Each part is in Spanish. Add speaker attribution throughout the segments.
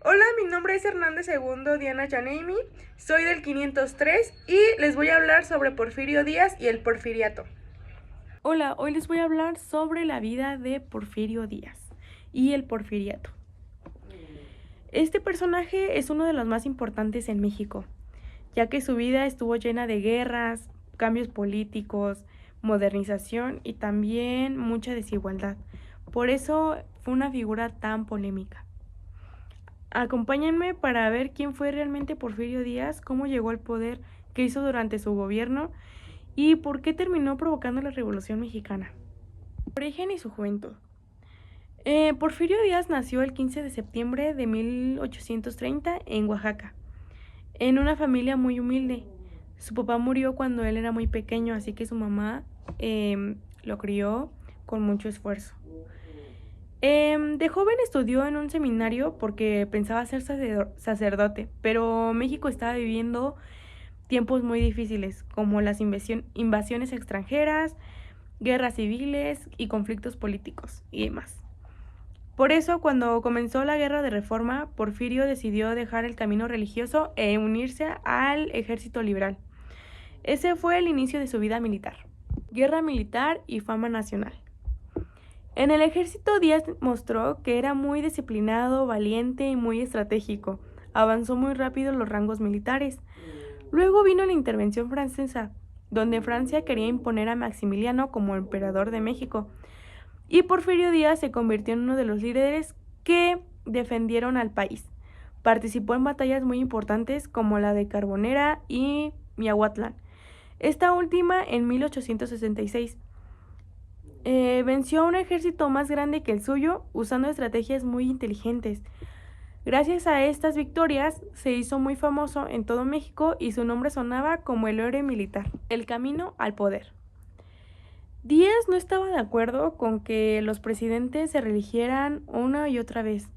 Speaker 1: Hola, mi nombre es Hernández II Diana Yaneimi, soy del 503 y les voy a hablar sobre Porfirio Díaz y el Porfiriato.
Speaker 2: Hola, hoy les voy a hablar sobre la vida de Porfirio Díaz y el Porfiriato. Este personaje es uno de los más importantes en México, ya que su vida estuvo llena de guerras, cambios políticos, modernización y también mucha desigualdad. Por eso fue una figura tan polémica. Acompáñenme para ver quién fue realmente Porfirio Díaz, cómo llegó al poder, qué hizo durante su gobierno y por qué terminó provocando la Revolución Mexicana. Origen y su juventud. Porfirio Díaz nació el 15 de septiembre de 1830 en Oaxaca, en una familia muy humilde. Su papá murió cuando él era muy pequeño, así que su mamá lo crió con mucho esfuerzo. De joven estudió en un seminario porque pensaba ser sacerdote, pero México estaba viviendo tiempos muy difíciles, como las invasiones extranjeras, guerras civiles y conflictos políticos y demás. Por eso, cuando comenzó la Guerra de Reforma, Porfirio decidió dejar el camino religioso e unirse al ejército liberal. Ese fue el inicio de su vida militar. Guerra militar y fama nacional. En el ejército Díaz mostró que era muy disciplinado, valiente y muy estratégico. Avanzó muy rápido los rangos militares. Luego vino la intervención francesa, donde Francia quería imponer a Maximiliano como emperador de México. Y Porfirio Díaz se convirtió en uno de los líderes que defendieron al país. Participó en batallas muy importantes como la de Carbonera y Miahuatlán. Esta última en 1866. Venció a un ejército más grande que el suyo usando estrategias muy inteligentes. Gracias a estas victorias se hizo muy famoso en todo México y su nombre sonaba como el héroe militar. El camino al poder. Díaz no estaba de acuerdo con que los presidentes se reeligieran una y otra vez.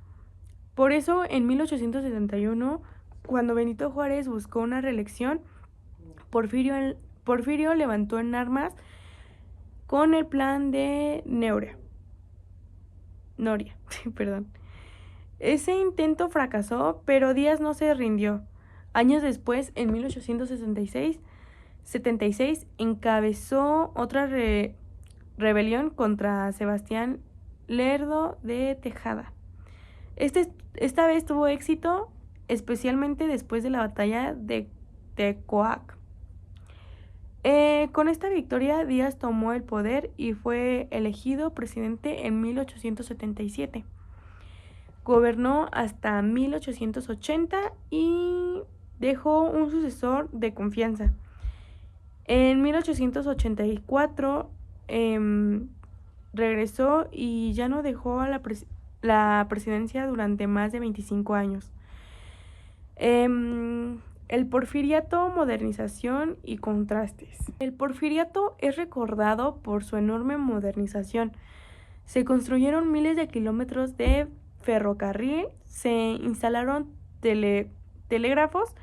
Speaker 2: Por eso, en 1871, cuando Benito Juárez buscó una reelección, Porfirio levantó en armas con el plan de Noria. Perdón. Ese intento fracasó, pero Díaz no se rindió. Años después, en 1876, encabezó otra rebelión contra Sebastián Lerdo de Tejada. Esta vez tuvo éxito, especialmente después de la batalla de Tecoac. Con esta victoria, Díaz tomó el poder y fue elegido presidente en 1877. Gobernó hasta 1880 y dejó un sucesor de confianza. En 1884 regresó y ya no dejó a la presidencia durante más de 25 años. El porfiriato, modernización y contrastes. El porfiriato es recordado por su enorme modernización. Se construyeron miles de kilómetros de ferrocarril, se instalaron telégrafos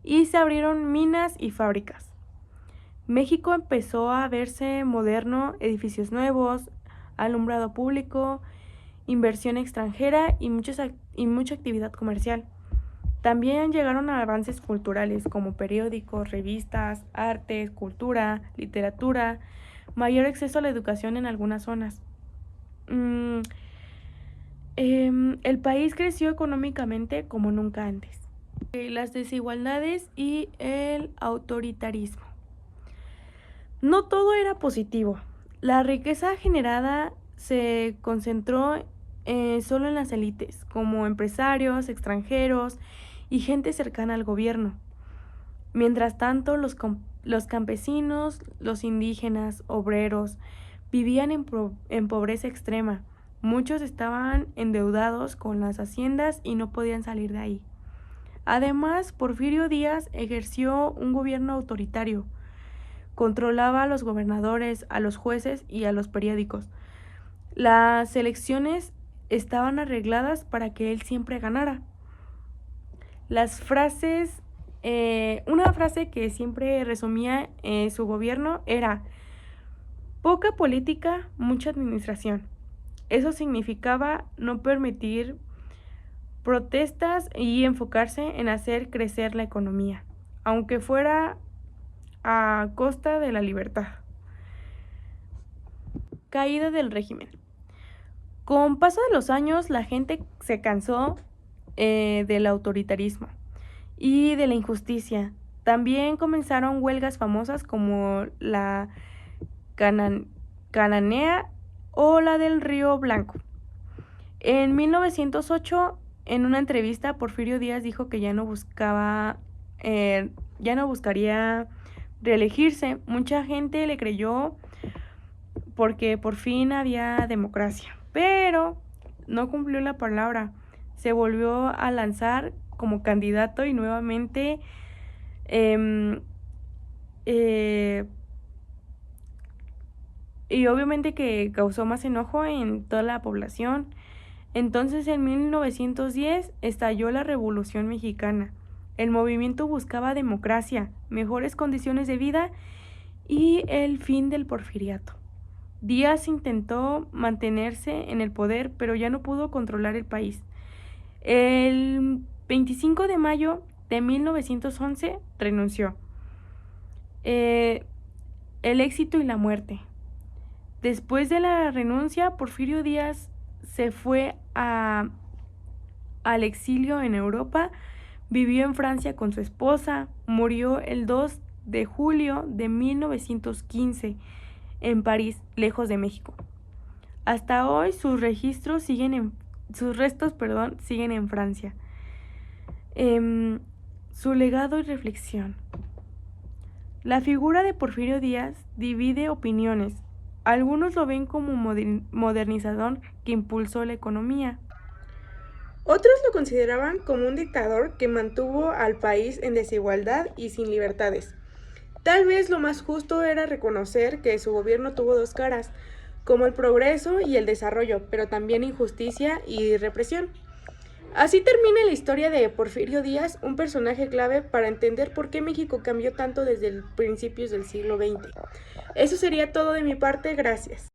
Speaker 2: y se abrieron minas y fábricas. México empezó a verse moderno, edificios nuevos, alumbrado público, inversión extranjera y mucha actividad comercial. También llegaron avances culturales como periódicos, revistas, artes, cultura, literatura, mayor acceso a la educación en algunas zonas. El país creció económicamente como nunca antes. Las desigualdades y el autoritarismo. No todo era positivo. La riqueza generada se concentró solo en las élites, como empresarios, extranjeros y gente cercana al gobierno. Mientras tanto, los campesinos, los indígenas, obreros, vivían en pobreza extrema. Muchos estaban endeudados con las haciendas y no podían salir de ahí. Además, Porfirio Díaz ejerció un gobierno autoritario. Controlaba a los gobernadores, a los jueces y a los periódicos. Las elecciones estaban arregladas para que él siempre ganara. Las frases, una frase que siempre resumía su gobierno era: poca política, mucha administración. Eso significaba no permitir protestas y enfocarse en hacer crecer la economía, aunque fuera a costa de la libertad. Caída del régimen. Con paso de los años, la gente se cansó del autoritarismo y de la injusticia. También comenzaron huelgas famosas como la cananea o la del Río Blanco. En 1908, en una entrevista, Porfirio Díaz dijo que ya no buscaría reelegirse. Mucha gente le creyó porque por fin había democracia, pero no cumplió la palabra. Se volvió a lanzar como candidato y nuevamente y obviamente que causó más enojo en toda la población. Entonces en 1910 estalló la Revolución Mexicana. El movimiento buscaba democracia, mejores condiciones de vida y el fin del porfiriato. Díaz intentó mantenerse en el poder, pero ya no pudo controlar el país. El 25 de mayo de 1911 renunció. El éxito y la muerte. Después de la renuncia, Porfirio Díaz se fue al exilio en Europa, vivió en Francia con su esposa, murió el 2 de julio de 1915 en París, lejos de México. Hasta hoy sus restos siguen en Francia. Su legado y reflexión. La figura de Porfirio Díaz divide opiniones. Algunos lo ven como modernizador que impulsó la economía.
Speaker 1: Otros lo consideraban como un dictador que mantuvo al país en desigualdad y sin libertades. Tal vez lo más justo era reconocer que su gobierno tuvo dos caras, como el progreso y el desarrollo, pero también injusticia y represión. Así termina la historia de Porfirio Díaz, un personaje clave para entender por qué México cambió tanto desde principios del siglo XX. Eso sería todo de mi parte, gracias.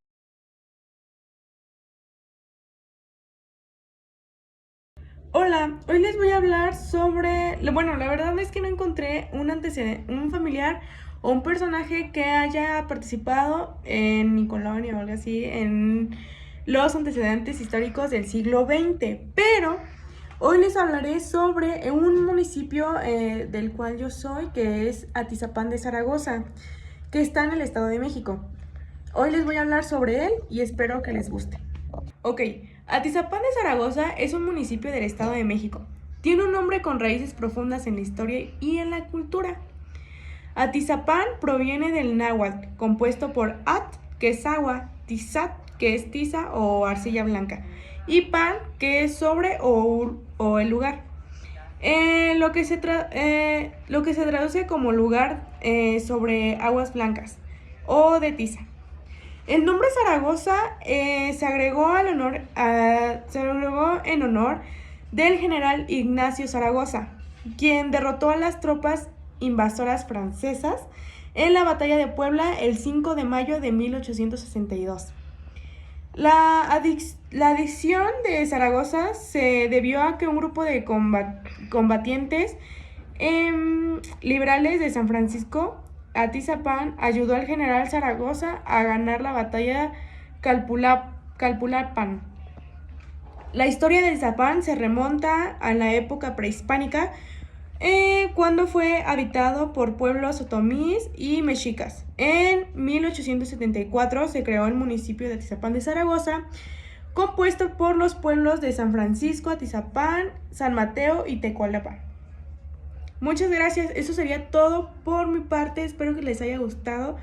Speaker 1: Hola, hoy les voy a hablar sobre, bueno, la verdad es que no encontré un familiar o un personaje que haya participado en mi colonia o algo así, en los antecedentes históricos del siglo XX, pero hoy les hablaré sobre un municipio del cual yo soy, que es Atizapán de Zaragoza, que está en el Estado de México. Hoy les voy a hablar sobre él y espero que les guste. Ok, Atizapán de Zaragoza es un municipio del Estado de México. Tiene un nombre con raíces profundas en la historia y en la cultura. Atizapán proviene del náhuatl, compuesto por at, que es agua, tizat, que es tiza o arcilla blanca, y pan, que es sobre o el lugar. Lo que se traduce como lugar sobre aguas blancas o de tiza. El nombre Zaragoza se agregó en honor del general Ignacio Zaragoza, quien derrotó a las tropas invasoras francesas en la batalla de Puebla el 5 de mayo de 1862. La adición de Zaragoza se debió a que un grupo de combatientes liberales de San Francisco Atizapán ayudó al general Zaragoza a ganar la batalla Calpulalpan. La historia de Atizapán se remonta a la época prehispánica, cuando fue habitado por pueblos otomíes y mexicas. En 1874 se creó el municipio de Atizapán de Zaragoza, compuesto por los pueblos de San Francisco, Atizapán, San Mateo y Tecualapan. Muchas gracias, eso sería todo por mi parte, espero que les haya gustado